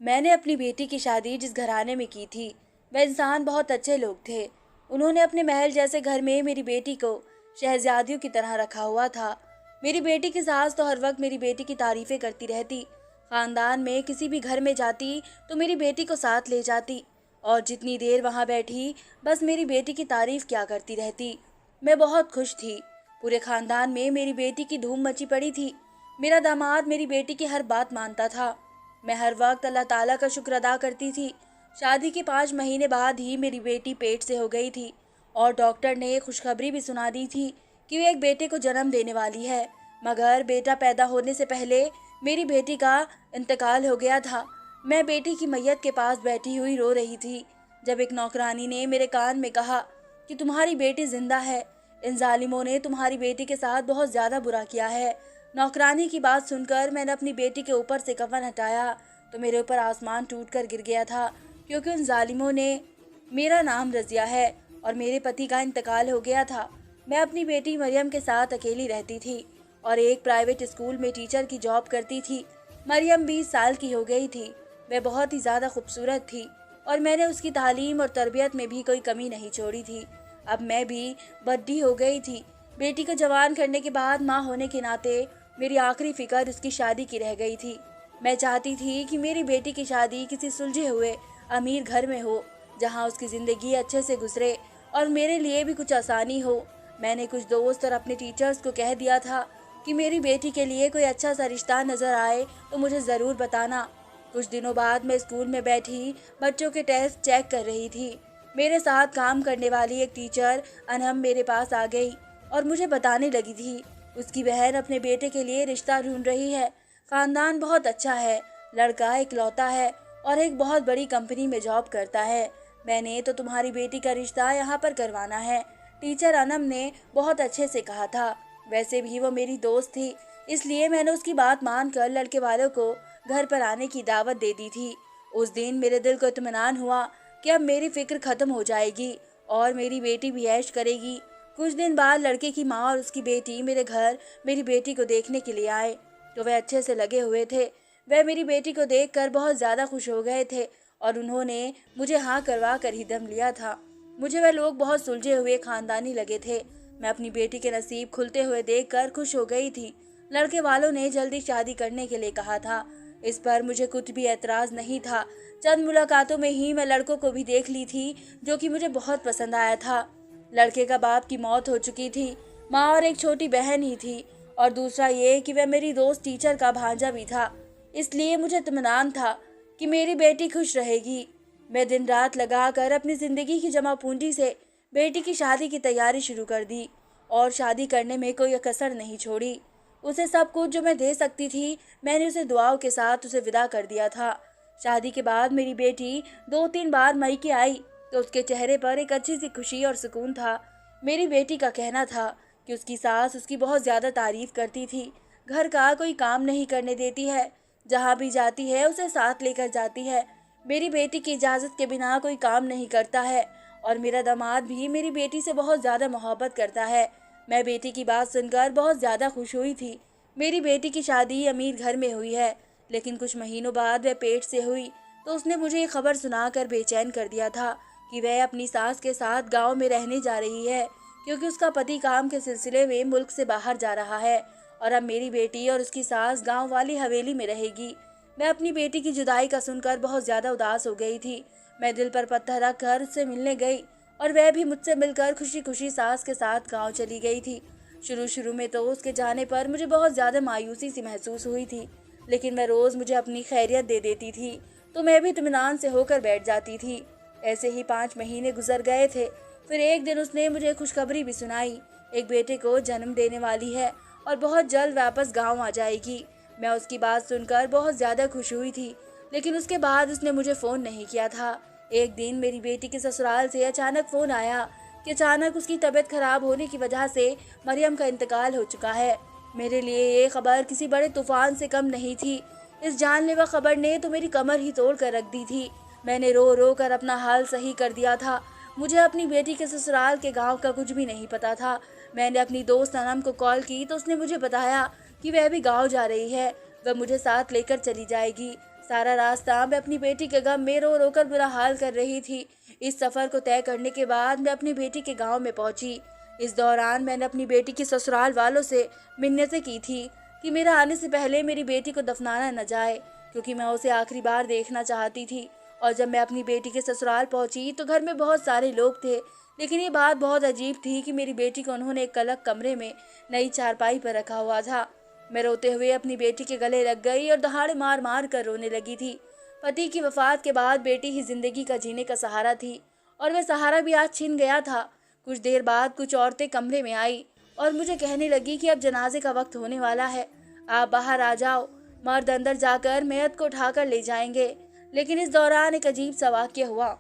मैंने अपनी बेटी की शादी जिस घराने में की थी, वह इंसान बहुत अच्छे लोग थे। उन्होंने अपने महल जैसे घर में मेरी बेटी को शहजादियों की तरह रखा हुआ था। मेरी बेटी की सास तो हर वक्त मेरी बेटी की तारीफें करती रहती। खानदान में किसी भी घर में जाती तो मेरी बेटी को साथ ले जाती और जितनी देर वहां बैठी बस मेरी बेटी की तारीफ क्या करती रहती। मैं बहुत खुश थी। पूरे खानदान में मेरी बेटी की धूम मची पड़ी थी। मेरा दामाद मेरी बेटी की हर बात मानता था। मैं हर वक्त अल्लाह ताला का शुक्र अदा करती थी। शादी के 5 महीने बाद ही मेरी बेटी पेट से हो गई थी और डॉक्टर ने खुशखबरी भी सुना दी थी कि वे एक बेटे को जन्म देने वाली है। मगर बेटा पैदा होने से पहले मेरी बेटी का इंतकाल हो गया था। मैं बेटी की मैयत के पास बैठी हुई रो रही थी जब एक नौकरानी ने मेरे कान में कहा कि तुम्हारी बेटी जिंदा है। इन जालिमों ने तुम्हारी बेटी के साथ बहुत ज्यादा बुरा किया है। नौकरानी की बात सुनकर मैंने अपनी बेटी के ऊपर से कफन हटाया तो मेरे ऊपर आसमान टूटकर गिर गया था, क्योंकि उन जालिमों ने मेरा नाम रजिया है और मेरे पति का इंतकाल हो गया था। मैं अपनी बेटी मरियम के साथ अकेली रहती थी और एक प्राइवेट स्कूल में टीचर की जॉब करती थी। मरियम 20 साल की हो गई थी। वह बहुत ही ज़्यादा खूबसूरत थी और मैंने उसकी तालीम और तरबियत में भी कोई कमी नहीं छोड़ी थी। अब मैं भी बड्डी हो गई थी। बेटी को जवान करने के बाद माँ होने के नाते मेरी आखिरी फिक्र उसकी शादी की रह गई थी। मैं चाहती थी कि मेरी बेटी की शादी किसी सुलझे हुए अमीर घर में हो, जहाँ उसकी ज़िंदगी अच्छे से गुजरे और मेरे लिए भी कुछ आसानी हो। मैंने कुछ दोस्त और अपने टीचर्स को कह दिया था कि मेरी बेटी के लिए कोई अच्छा सा रिश्ता नज़र आए तो मुझे ज़रूर बताना। कुछ दिनों बाद मैं स्कूल में बैठी बच्चों के टेस्ट चेक कर रही थी। मेरे साथ काम करने वाली एक टीचर अनहम मेरे पास आ गई और मुझे बताने लगी थी उसकी बहन अपने बेटे के लिए रिश्ता ढूंढ रही है। खानदान बहुत अच्छा है, लड़का इकलौता है और एक बहुत बड़ी कंपनी में जॉब करता है। मैंने तो तुम्हारी बेटी का रिश्ता यहाँ पर करवाना है, टीचर अनम ने बहुत अच्छे से कहा था। वैसे भी वो मेरी दोस्त थी, इसलिए मैंने उसकी बात मानकर लड़के वालों को घर पर आने की दावत दे दी थी। उस दिन मेरे दिल को इत्मीनान हुआ कि अब मेरी फिक्र खत्म हो जाएगी और मेरी बेटी भी ऐश करेगी। कुछ दिन बाद लड़के की माँ और उसकी बेटी मेरे घर मेरी बेटी को देखने के लिए आए तो वह अच्छे से लगे हुए थे। वह मेरी बेटी को देखकर बहुत ज़्यादा खुश हो गए थे और उन्होंने मुझे हाँ करवा कर ही दम लिया था। मुझे वह लोग बहुत सुलझे हुए खानदानी लगे थे। मैं अपनी बेटी के नसीब खुलते हुए देखकर खुश हो गई थी। लड़के वालों ने जल्दी शादी करने के लिए कहा था। इस पर मुझे कुछ भी एतराज़ नहीं था। चंद मुलाकातों में ही मैं लड़कों को भी देख ली थी जो कि मुझे बहुत पसंद आया था। लड़के का बाप की मौत हो चुकी थी, माँ और एक छोटी बहन ही थी और दूसरा ये कि वह मेरी दोस्त टीचर का भांजा भी था। इसलिए मुझे इत्मीनान था कि मेरी बेटी खुश रहेगी। मैं दिन रात लगाकर अपनी ज़िंदगी की जमा पूंजी से बेटी की शादी की तैयारी शुरू कर दी और शादी करने में कोई कसर नहीं छोड़ी। उसे सब कुछ जो मैं दे सकती थी मैंने उसे दुआओं के साथ उसे विदा कर दिया था। शादी के बाद मेरी बेटी 2-3 बार मायके आई तो उसके चेहरे पर एक अच्छी सी खुशी और सुकून था। मेरी बेटी का कहना था कि उसकी सास उसकी बहुत ज़्यादा तारीफ करती थी। घर का कोई काम नहीं करने देती है, जहाँ भी जाती है उसे साथ लेकर जाती है। मेरी बेटी की इजाज़त के बिना कोई काम नहीं करता है और मेरा दामाद भी मेरी बेटी से बहुत ज़्यादा मोहब्बत करता है। मैं बेटी की बात सुनकर बहुत ज़्यादा खुश हुई थी। मेरी बेटी की शादी अमीर घर में हुई है, लेकिन कुछ महीनों बाद वह पेट से हुई तो उसने मुझे ये खबर सुनाकर बेचैन कर दिया था कि वह अपनी सास के साथ गांव में रहने जा रही है, क्योंकि उसका पति काम के सिलसिले में मुल्क से बाहर जा रहा है और अब मेरी बेटी और उसकी सास गांव वाली हवेली में रहेगी। मैं अपनी बेटी की जुदाई का सुनकर बहुत ज़्यादा उदास हो गई थी। मैं दिल पर पत्थर रख कर उससे मिलने गई और वह भी मुझसे मिलकर खुशी खुशी सास के साथ गाँव चली गई थी। शुरू शुरू में तो उसके जाने पर मुझे बहुत ज़्यादा मायूसी सी महसूस हुई थी, लेकिन वह रोज़ मुझे अपनी खैरियत दे देती थी तो मैं भी इत्मीनान से होकर बैठ जाती थी। ऐसे ही 5 महीने गुजर गए थे। फिर एक दिन उसने मुझे खुशखबरी भी सुनाई, एक बेटे को जन्म देने वाली है और बहुत जल्द वापस गांव आ जाएगी। मैं उसकी बात सुनकर बहुत ज़्यादा खुश हुई थी, लेकिन उसके बाद उसने मुझे फ़ोन नहीं किया था। एक दिन मेरी बेटी के ससुराल से अचानक फ़ोन आया कि अचानक उसकी तबीयत खराब होने की वजह से मरियम का इंतकाल हो चुका है। मेरे लिए ये खबर किसी बड़े तूफान से कम नहीं थी। इस जानलेवा खबर ने तो मेरी कमर ही तोड़ कर रख दी थी। मैंने रो रो कर अपना हाल सही कर दिया था। मुझे अपनी बेटी के ससुराल के गांव का कुछ भी नहीं पता था। मैंने अपनी दोस्त अनम को कॉल की तो उसने मुझे बताया कि वह भी गांव जा रही है, वह मुझे साथ लेकर चली जाएगी। सारा रास्ता मैं अपनी बेटी के गम में रो रो कर बुरा हाल कर रही थी। इस सफ़र को तय करने के बाद मैं अपनी बेटी के गांव में पहुंची। इस दौरान मैंने अपनी बेटी की ससुराल वालों से मिन्नतें की थी कि मेरा आने से पहले मेरी बेटी को दफनाना न जाए, क्योंकि मैं उसे आखिरी बार देखना चाहती थी। और जब मैं अपनी बेटी के ससुराल पहुंची तो घर में बहुत सारे लोग थे, लेकिन ये बात बहुत अजीब थी कि मेरी बेटी को उन्होंने एक अलग कमरे में नई चारपाई पर रखा हुआ था। मैं रोते हुए अपनी बेटी के गले लग गई और दहाड़े मार मार कर रोने लगी थी। पति की वफात के बाद बेटी ही जिंदगी का जीने का सहारा थी, और वह सहारा भी आज छिन गया था। कुछ देर बाद कुछ औरतें कमरे में आई और मुझे कहने लगी कि अब जनाजे का वक्त होने वाला है, आप बाहर आ जाओ। मर्द अंदर जाकर मैयत को उठाकर ले जाएंगे। लेकिन इस दौरान एक अजीब सा वाक़या हुआ।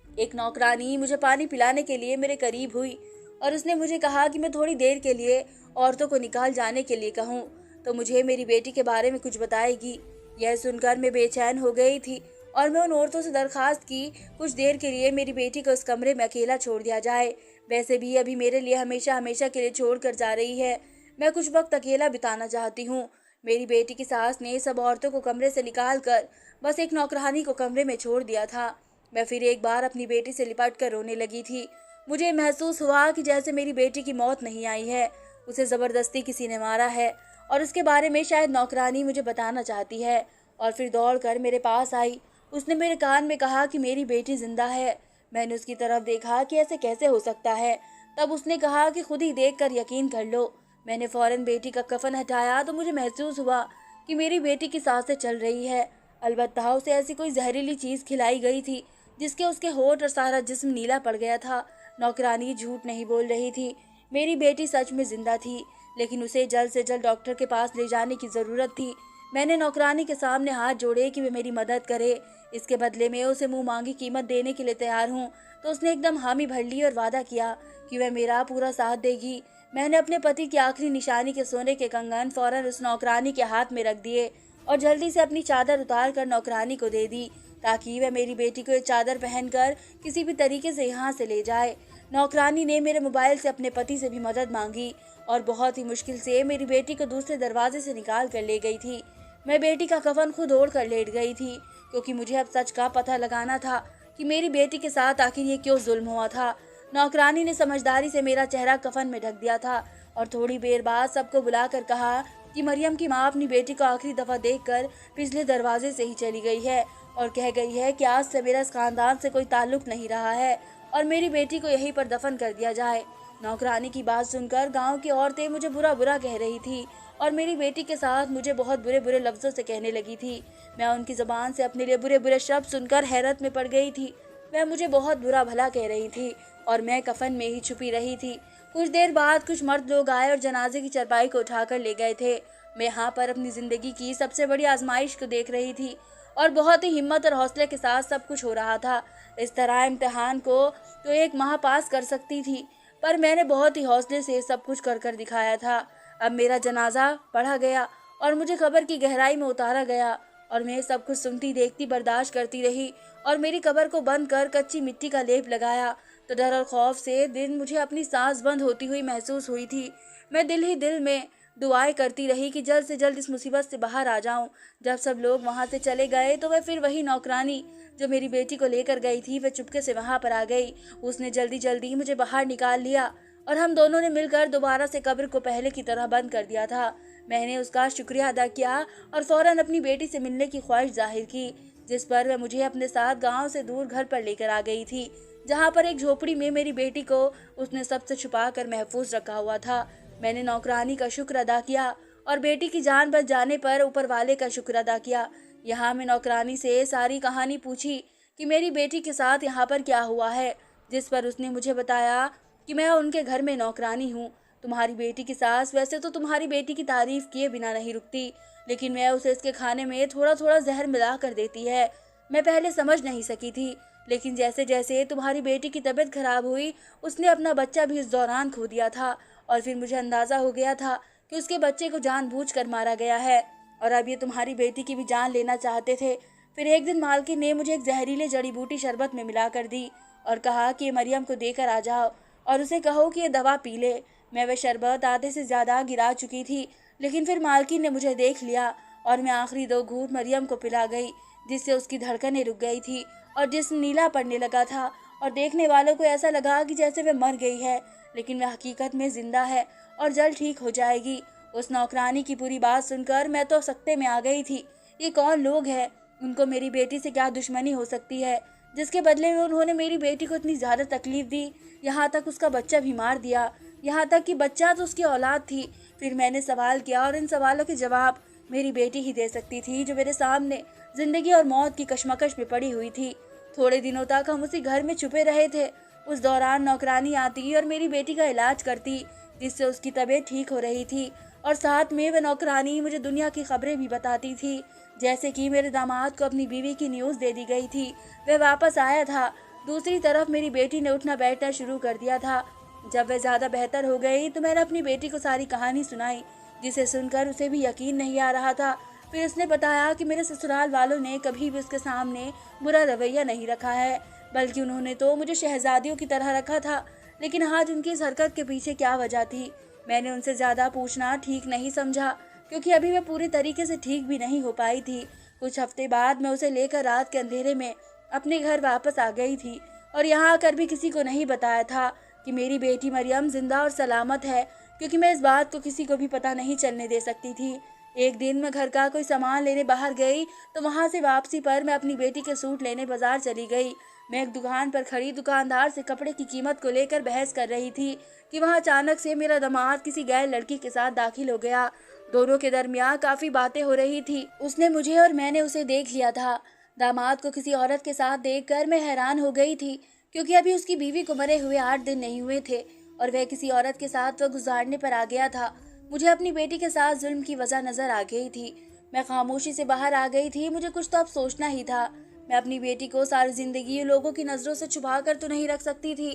एक नौकरानी मुझे पानी पिलाने के लिए मेरे करीब हुई और उसने मुझे कहा कि मैं थोड़ी देर के लिए औरतों को निकाल जाने के लिए कहूँ तो मुझे मेरी बेटी के बारे में कुछ बताएगी। यह सुनकर मैं बेचैन हो गई थी और मैं उन औरतों से दरखास्त की कुछ देर के लिए मेरी बेटी को उस कमरे में अकेला छोड़ दिया जाए। वैसे भी अभी मेरे लिए हमेशा हमेशा के लिए छोड़ कर जा रही है। मैं कुछ वक्त अकेला बिताना चाहती हूँ। मेरी बेटी की सास ने सब औरतों को कमरे से निकाल कर बस एक नौकरानी को कमरे में छोड़ दिया था। मैं फिर एक बार अपनी बेटी से लिपट कर रोने लगी थी। मुझे महसूस हुआ कि जैसे मेरी बेटी की मौत नहीं आई है, उसे ज़बरदस्ती किसी ने मारा है और उसके बारे में शायद नौकरानी मुझे बताना चाहती है। और फिर दौड़ कर मेरे पास आई। उसने मेरे कान में कहा कि मेरी बेटी जिंदा है। मैंने उसकी तरफ देखा कि ऐसे कैसे हो सकता है। तब उसने कहा कि खुद ही देखकर यकीन कर लो। मैंने फौरन बेटी का कफन हटाया तो मुझे महसूस हुआ कि मेरी बेटी की सांसें चल रही है। अलबत्ता उसे ऐसी कोई जहरीली चीज़ खिलाई गई थी जिसके उसके होठ और सारा जिस्म नीला पड़ गया था। नौकरानी झूठ नहीं बोल रही थी। मेरी बेटी सच में जिंदा थी, लेकिन उसे जल्द से जल्द डॉक्टर के पास ले जाने की ज़रूरत थी। मैंने नौकरानी के सामने हाथ जोड़े कि वे मेरी मदद करे। इसके बदले में उसे मुंह मांगी कीमत देने के लिए तैयार हूँ। तो उसने एकदम हामी भर ली और वादा किया कि वह मेरा पूरा साथ देगी। मैंने अपने पति की आखिरी निशानी के सोने के कंगन फौरन उस नौकरानी के हाथ में रख दिए और जल्दी से अपनी चादर उतार कर नौकरानी को दे दी, ताकि वह मेरी बेटी को ये चादर पहनकर किसी भी तरीके से यहाँ से ले जाए। नौकरानी ने मेरे मोबाइल से अपने पति से भी मदद मांगी और बहुत ही मुश्किल से मेरी बेटी को दूसरे दरवाजे से निकाल कर ले गई थी। मैं बेटी का कफन खुद ओढ़ कर लेट गई थी, क्योंकि मुझे अब सच का पता लगाना था कि मेरी बेटी के साथ आखिर ये क्यों जुल्म हुआ था। नौकरानी ने समझदारी से मेरा चेहरा कफन में ढक दिया था और थोड़ी देर बाद सबको बुलाकर कहा कि मरियम की माँ अपनी बेटी को आखिरी दफ़ा देखकर पिछले दरवाजे से ही चली गई है और कह गई है कि आज से मेरा इस खानदान से कोई ताल्लुक नहीं रहा है और मेरी बेटी को यहीं पर दफन कर दिया जाए। नौकरानी की बात सुनकर गांव की औरतें मुझे बुरा बुरा कह रही थी और मेरी बेटी के साथ मुझे बहुत बुरे बुरे लफ्ज़ों से कहने लगी थी। मैं उनकी ज़बान से अपने लिए बुरे बुरे शब्द सुनकर हैरत में पड़ गई थी। वह मुझे बहुत बुरा भला कह रही थी और मैं कफन में ही छुपी रही थी। कुछ देर बाद कुछ मर्द लोग आए और जनाजे की चारपाई को उठाकर ले गए थे। मैं यहाँ पर अपनी ज़िंदगी की सबसे बड़ी आजमाइश को देख रही थी और बहुत ही हिम्मत और हौसले के साथ सब कुछ हो रहा था। इस तरह इम्तिहान को तो एक माह पास कर सकती थी, पर मैंने बहुत ही हौसले से सब कुछ कर कर दिखाया था। अब मेरा जनाजा पढ़ा गया और मुझे कब्र की गहराई में उतारा गया और मैं सब कुछ सुनती देखती बर्दाश्त करती रही और मेरी कब्र को बंद कर कच्ची मिट्टी का लेप लगाया तो डर और खौफ से दिन मुझे अपनी सांस बंद होती हुई महसूस हुई थी। मैं दिल ही दिल में दुआएं करती रही कि जल्द से जल्द इस मुसीबत से बाहर आ जाऊं। जब सब लोग वहां से चले गए तो वह फिर वही नौकरानी जो मेरी बेटी को लेकर गई थी वह चुपके से वहां पर आ गई। उसने जल्दी जल्दी मुझे बाहर निकाल लिया और हम दोनों ने मिलकर दोबारा से कब्र को पहले की तरह बंद कर दिया था। मैंने उसका शुक्रिया अदा किया और फौरन अपनी बेटी से मिलने की ख्वाहिश जाहिर की, जिस पर वह मुझे अपने साथ गांव से दूर घर पर लेकर आ गई थी, जहां पर एक झोपड़ी में मेरी बेटी को उसने सबसे छुपा कर महफूज रखा हुआ था। मैंने नौकरानी का शुक्र अदा किया और बेटी की जान बच जाने पर ऊपर वाले का शुक्र अदा किया। यहाँ मैं नौकरानी से सारी कहानी पूछी कि मेरी बेटी के साथ यहाँ पर क्या हुआ है, जिस पर उसने मुझे बताया कि मैं उनके घर में नौकरानी हूँ। तुम्हारी बेटी की सास वैसे तो तुम्हारी बेटी की तारीफ किए बिना नहीं रुकती, लेकिन मैं उसे इसके खाने में थोड़ा थोड़ा जहर मिला कर देती है। मैं पहले समझ नहीं सकी थी, लेकिन जैसे जैसे तुम्हारी बेटी की तबीयत खराब हुई उसने अपना बच्चा भी इस दौरान खो दिया था और फिर मुझे अंदाज़ा हो गया था कि उसके बच्चे को जानबूझकर मारा गया है और अब ये तुम्हारी बेटी की भी जान लेना चाहते थे। फिर एक दिन मालकिन ने मुझे एक जहरीले जड़ी बूटी शरबत में मिला कर दी और कहा कि मरियम को देकर आ जाओ और उसे कहो कि ये दवा पी ले। मैं वह शरबत आधे से ज़्यादा गिरा चुकी थी, लेकिन फिर मालकिन ने मुझे देख लिया और मैं आखिरी 2 घूंट मरियम को पिला गई, जिससे उसकी धड़कनें रुक गई थी और जिस्म नीला पड़ने लगा था और देखने वालों को ऐसा लगा कि जैसे वह मर गई है, लेकिन वह हकीकत में जिंदा है और जल्द ठीक हो जाएगी। उस नौकरानी की पूरी बात सुनकर मैं तो सकते में आ गई थी। ये कौन लोग हैं? उनको मेरी बेटी से क्या दुश्मनी हो सकती है, जिसके बदले में उन्होंने मेरी बेटी को इतनी ज़्यादा तकलीफ दी, यहाँ तक उसका बच्चा भी मार दिया, यहाँ तक कि बच्चा तो उसकी औलाद थी। फिर मैंने सवाल किया और इन सवालों के जवाब मेरी बेटी ही दे सकती थी, जो मेरे सामने जिंदगी और मौत की कशमकश में पड़ी हुई थी। थोड़े दिनों तक हम उसी घर में छुपे रहे थे। उस दौरान नौकरानी आती और मेरी बेटी का इलाज करती, जिससे उसकी तबीयत ठीक हो रही थी, और साथ में वह नौकरानी मुझे दुनिया की खबरें भी बताती थी, जैसे कि मेरे दामाद को अपनी बीवी की न्यूज़ दे दी गई थी, वह वापस आया था। दूसरी तरफ मेरी बेटी ने उठना बैठना शुरू कर दिया था। जब वह ज़्यादा बेहतर हो गई तो मैंने अपनी बेटी को सारी कहानी सुनाई, जिसे सुनकर उसे भी यकीन नहीं आ रहा था। फिर उसने बताया कि मेरे ससुराल वालों ने कभी भी उसके सामने बुरा रवैया नहीं रखा है, बल्कि उन्होंने तो मुझे शहजादियों की तरह रखा था। लेकिन आज उनकी इस हरकत के पीछे क्या वजह थी, मैंने उनसे ज़्यादा पूछना ठीक नहीं समझा, क्योंकि अभी मैं पूरी तरीके से ठीक भी नहीं हो पाई थी। कुछ हफ्ते बाद मैं उसे लेकर रात के अंधेरे में अपने घर वापस आ गई थी, और यहाँ आकर भी किसी को नहीं बताया था कि मेरी बेटी मरियम जिंदा और सलामत है, क्योंकि मैं इस बात को किसी को भी पता नहीं चलने दे सकती थी। एक दिन मैं घर का कोई सामान लेने बाहर गई, तो वहाँ से वापसी पर मैं अपनी बेटी के सूट लेने बाजार चली गई। मैं एक दुकान पर खड़ी दुकानदार से कपड़े की कीमत को लेकर बहस कर रही थी कि वहाँ अचानक से मेरा दामाद किसी गैर लड़की के साथ दाखिल हो गया। दोनों के दरमियान काफी बातें हो रही थी। उसने मुझे और मैंने उसे देख लिया था। दामाद को किसी औरत के साथ देखकर मैं हैरान हो गई थी, क्योंकि अभी उसकी बीवी को मरे हुए 8 दिन नहीं हुए थे और वह किसी औरत के साथ वक्त गुजारने पर आ गया था। मुझे अपनी बेटी के साथ जुल्म की वजह नजर आ गई थी। मैं खामोशी से बाहर आ गई थी। मुझे कुछ तो अब सोचना ही था। मैं अपनी बेटी को सारी जिंदगी लोगों की नजरों से छुपा कर तो नहीं रख सकती थी।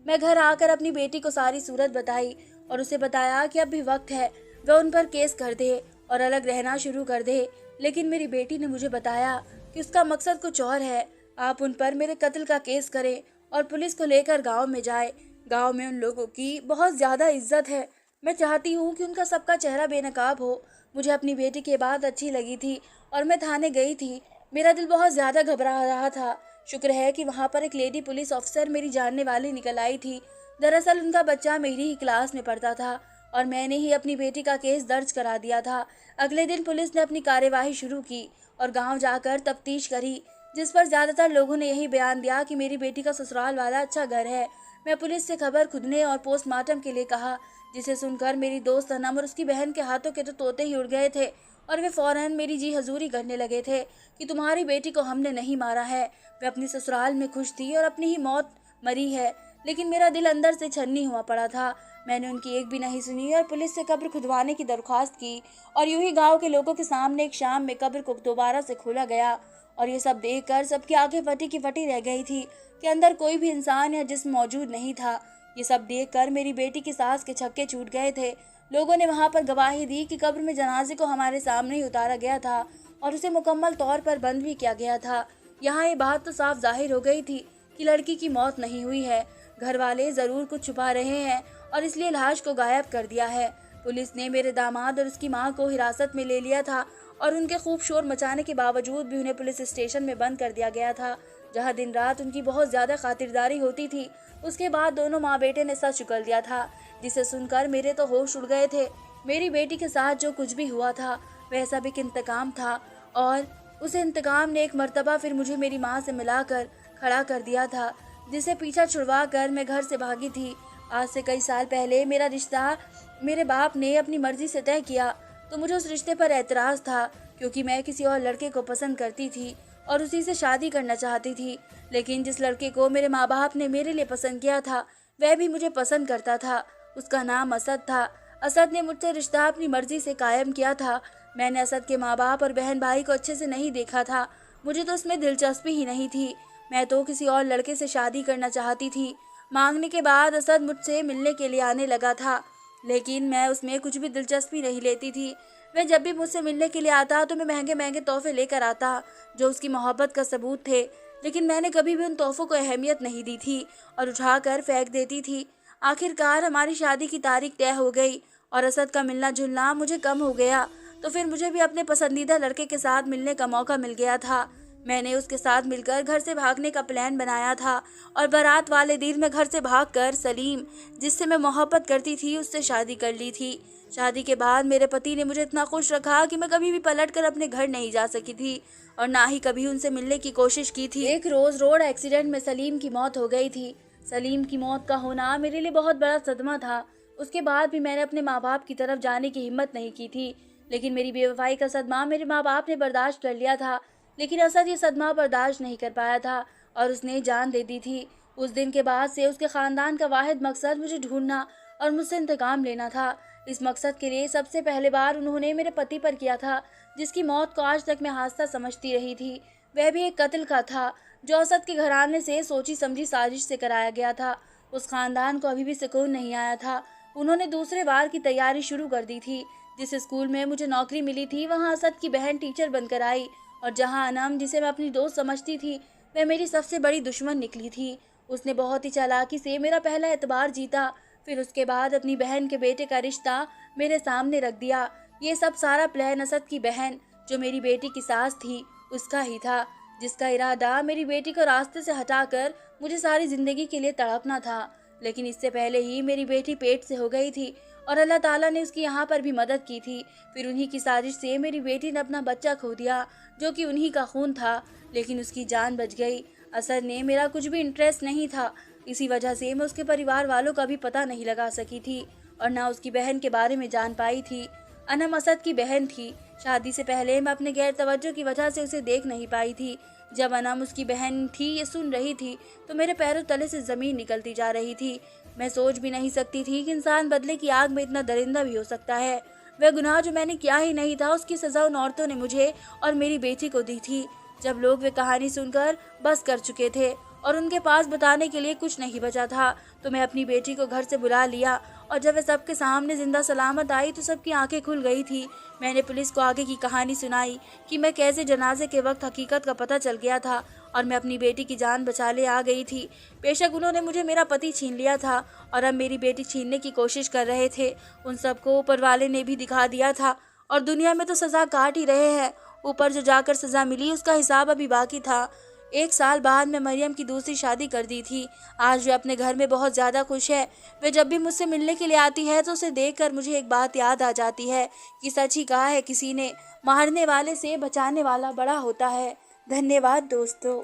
मैं घर आकर अपनी बेटी को सारी सूरत बताई और उसे बताया कि अब भी वक्त है, वह उन पर केस कर दे और अलग रहना शुरू कर दे। लेकिन मेरी बेटी ने मुझे बताया कि उसका मकसद कुछ और है। आप उन पर मेरे कत्ल का केस करें और पुलिस को लेकर गांव में जाए। गांव में उन लोगों की बहुत ज्यादा इज्जत है। मैं चाहती हूँ कि उनका सबका चेहरा बेनकाब हो। मुझे अपनी बेटी की बात अच्छी लगी थी और मैं थाने गई थी। मेरा दिल बहुत ज्यादा घबरा रहा था। शुक्र है कि वहाँ पर एक लेडी पुलिस ऑफिसर मेरी जानने वाली निकल आई थी। दरअसल उनका बच्चा मेरी ही क्लास में पढ़ता था और मैंने ही अपनी बेटी का केस दर्ज करा दिया था। अगले दिन पुलिस ने अपनी कार्यवाही शुरू की और गाँव जाकर तफ्तीश करी, जिस पर ज्यादातर लोगों ने यही बयान दिया कि मेरी बेटी का ससुराल वाला अच्छा घर है। मैं पुलिस से खबर खुदने और पोस्टमार्टम के लिए कहा, जिसे सुनकर मेरी दोस्त सनम और उसकी बहन के हाथों के तो तोते ही उड़ गए थे और वे फौरन मेरी जी हजूरी करने लगे थे कि तुम्हारी बेटी को हमने नहीं मारा है, वे अपनी ससुराल में खुश थी और अपनी ही मौत मरी है। लेकिन मेरा दिल अंदर से छन्नी हुआ पड़ा था। मैंने उनकी एक भी नहीं सुनी और पुलिस से कब्र खुदवाने की दरख्वास्त की और यूं ही गाँव के लोगों के सामने एक शाम में कब्र को दोबारा से खोला गया। और ये सब देखकर सबकी आंखें फटी की फटी रह गई थी कि अंदर कोई भी इंसान या जिस्म मौजूद नहीं था। ये सब देखकर मेरी बेटी की सांस के छक्के छूट गए थे। लोगों ने वहां पर गवाही दी कि कब्र में जनाजे को हमारे सामने ही उतारा गया था और उसे मुकम्मल तौर पर बंद भी किया गया था। यहाँ ये बात तो साफ जाहिर हो गई थी कि लड़की की मौत नहीं हुई है। घर वाले जरूर कुछ छुपा रहे हैं और इसलिए लाश को गायब कर दिया है। पुलिस ने मेरे दामाद और उसकी माँ को हिरासत में ले लिया था और उनके खूब शोर मचाने के बावजूद भी उन्हें पुलिस स्टेशन में बंद कर दिया गया था, जहां दिन रात उनकी बहुत ज्यादा खातिरदारी होती थी। उसके बाद दोनों माँ बेटे ने सच उगल दिया था, जिसे सुनकर मेरे तो होश उड़ गए थे। मेरी बेटी के साथ जो कुछ भी हुआ था वह सब एक इंतकाम था और उस इंतकाम ने एक मर्तबा फिर मुझे मेरी माँ से मिलाकर खड़ा कर दिया था, जिसे पीछा छुड़वा कर मैं घर से भागी थी। आज से कई साल पहले मेरा रिश्ता मेरे बाप ने अपनी मर्जी से तय किया, तो मुझे उस रिश्ते पर एतराज़ था, क्योंकि मैं किसी और लड़के को पसंद करती थी और उसी से शादी करना चाहती थी। लेकिन जिस लड़के को मेरे माँ बाप ने मेरे लिए पसंद किया था वह भी मुझे पसंद करता था। उसका नाम असद था। असद ने मुझसे रिश्ता अपनी मर्जी से कायम किया था। मैंने असद के माँ बाप और बहन भाई को अच्छे से नहीं देखा था। मुझे तो उसमें दिलचस्पी ही नहीं थी। मैं तो किसी और लड़के से शादी करना चाहती थी। मांगने के बाद असद मुझसे मिलने के लिए आने लगा था, लेकिन मैं उसमें कुछ भी दिलचस्पी नहीं लेती थी। वह जब भी मुझसे मिलने के लिए आता तो मैं महंगे महंगे तोहफे लेकर आता, जो उसकी मोहब्बत का सबूत थे। लेकिन मैंने कभी भी उन तोहफों को अहमियत नहीं दी थी और उठाकर फेंक देती थी। आखिरकार हमारी शादी की तारीख तय हो गई और असद का मिलना जुलना मुझे कम हो गया। तो फिर मुझे भी अपने पसंदीदा लड़के के साथ मिलने का मौका मिल गया था। मैंने उसके साथ मिलकर घर से भागने का प्लान बनाया था और बारात वाले दिन मैं घर से भागकर सलीम, जिससे मैं मोहब्बत करती थी, उससे शादी कर ली थी। शादी के बाद मेरे पति ने मुझे इतना खुश रखा कि मैं कभी भी पलटकर अपने घर नहीं जा सकी थी और ना ही कभी उनसे मिलने की कोशिश की थी। एक रोज रोड एक्सीडेंट में सलीम की मौत हो गई थी। सलीम की मौत का होना मेरे लिए बहुत बड़ा सदमा था। उसके बाद भी मैंने अपने माँ बाप की तरफ जाने की हिम्मत नहीं की थी, लेकिन मेरी बेवफाई का सदमा मेरे माँ बाप ने बर्दाश्त कर लिया था। लेकिन असद ये सदमा बर्दाश्त नहीं कर पाया था और उसने जान दे दी थी। उस दिन के बाद से उसके ख़ानदान का वाहिद मकसद मुझे ढूंढना और मुझसे इंतकाम लेना था। इस मकसद के लिए सबसे पहले बार उन्होंने मेरे पति पर किया था, जिसकी मौत को आज तक मैं हादसा समझती रही थी। वह भी एक कत्ल का था जो असद के घराने से सोची समझी साजिश से कराया गया था। उस खानदान को अभी भी सुकून नहीं आया था। उन्होंने दूसरे बार की तैयारी शुरू कर दी थी। जिस स्कूल में मुझे नौकरी मिली थी वहाँ असद की बहन टीचर बनकर आई और जहाँ अनम, जिसे मैं अपनी दोस्त समझती थी, वह मेरी सबसे बड़ी दुश्मन निकली थी। उसने बहुत ही चालाकी से मेरा पहला एतबार जीता, फिर उसके बाद अपनी बहन के बेटे का रिश्ता मेरे सामने रख दिया। ये सब सारा प्लान असद की बहन, जो मेरी बेटी की सास थी, उसका ही था, जिसका इरादा मेरी बेटी को रास्ते से हटाकर मुझे सारी जिंदगी के लिए तड़पना था। लेकिन इससे पहले ही मेरी बेटी पेट से हो गई थी और अल्लाह ताला ने उसकी यहाँ पर भी मदद की थी। फिर उन्हीं की साजिश से मेरी बेटी ने अपना बच्चा खो दिया, जो कि उन्हीं का खून था, लेकिन उसकी जान बच गई। असद ने मेरा कुछ भी इंटरेस्ट नहीं था, इसी वजह से मैं उसके परिवार वालों का भी पता नहीं लगा सकी थी और ना उसकी बहन के बारे में जान पाई थी। अनम असद की बहन थी। शादी से पहले मैं अपने गैर तवज्जो की वजह से उसे देख नहीं पाई थी। जब अनम उसकी बहन थी ये सुन रही थी तो मेरे पैरों तले से ज़मीन निकलती जा रही थी। मैं सोच भी नहीं सकती थी कि इंसान बदले की आग में इतना दरिंदा भी हो सकता है। वह गुनाह जो मैंने किया ही नहीं था, उसकी सज़ा उन औरतों ने मुझे और मेरी बेटी को दी थी। जब लोग वे कहानी सुनकर बस कर चुके थे और उनके पास बताने के लिए कुछ नहीं बचा था, तो मैं अपनी बेटी को घर से बुला लिया और जब वह सबके सामने जिंदा सलामत आई तो सबकी आंखें खुल गई थी। मैंने पुलिस को आगे की कहानी सुनाई कि मैं कैसे जनाजे के वक्त हकीकत का पता चल गया था और मैं अपनी बेटी की जान बचा ले आ गई थी। बेशक उन्होंने मुझे मेरा पति छीन लिया था और अब मेरी बेटी छीनने की कोशिश कर रहे थे। उन सबको ऊपर वाले ने भी दिखा दिया था और दुनिया में तो सज़ा काट ही रहे हैं। ऊपर जो जाकर सज़ा मिली उसका हिसाब अभी बाकी था। 1 साल बाद मैं मरियम की दूसरी शादी कर दी थी। आज वह अपने घर में बहुत ज़्यादा खुश है। वह जब भी मुझसे मिलने के लिए आती है तो उसे देखकर मुझे एक बात याद आ जाती है कि सच ही कहा है किसी ने, मारने वाले से बचाने वाला बड़ा होता है। धन्यवाद दोस्तों।